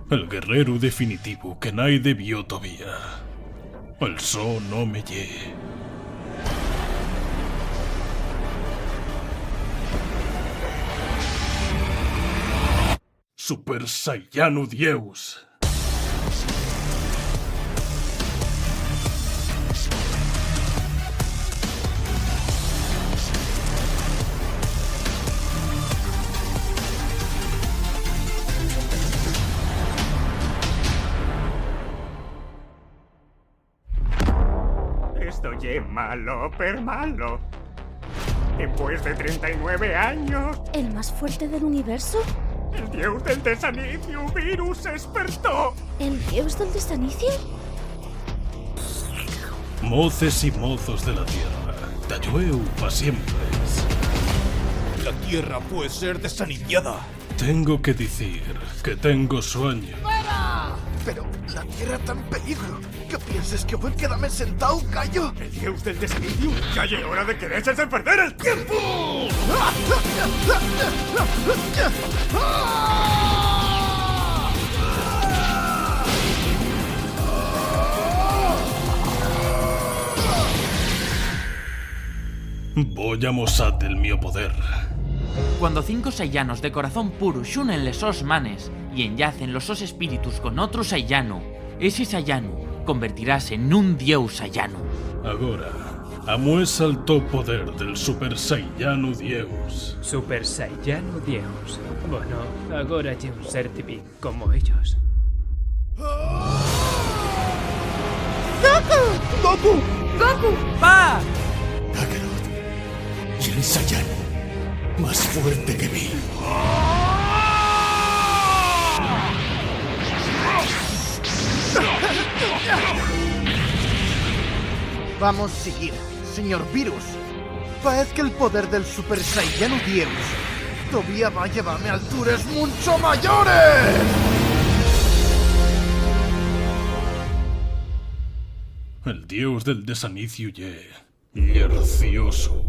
El guerrero definitivo que naide vio todavía. El so no me lle. Super Saiyanu Dieus. Esto ye malo, per malo. Después de 39 años, ¿El más fuerte del universo? el dios del desanicio virus despertó. ¿El dios del desanicio? Moces y mozos de la tierra, Tayueu pa' siempre. La tierra puede ser desaniciada. Tengo que decir que tengo sueño. Pero la tierra está en peligro. ¿Qué pienses que voy a quedarme sentado, callo? El dios del desanicio. Ya llegó hora de quererse hacer perder el tiempo. Voy a mosar del mío poder. Cuando 5 Saiyanos de corazón puro xunen les sos manes y enllacen los sos espíritus con otro Saiyano, ese Saiyano convertirás en un dios Saiyano. Agora, amuesa el top poder del Super Saiyanu Dieus. Super Saiyano Dios. Bueno, agora lle un ser típico como ellos. ¡Goku! ¡Pa! Kakarot. Y el Saiyano más fuerte que vi. Vamos a seguir, señor Virus. Parece que el poder del Super Saiyano Dios todavía va a llevarme a alturas mucho mayores. El dios del desanicio ye. Lercioso.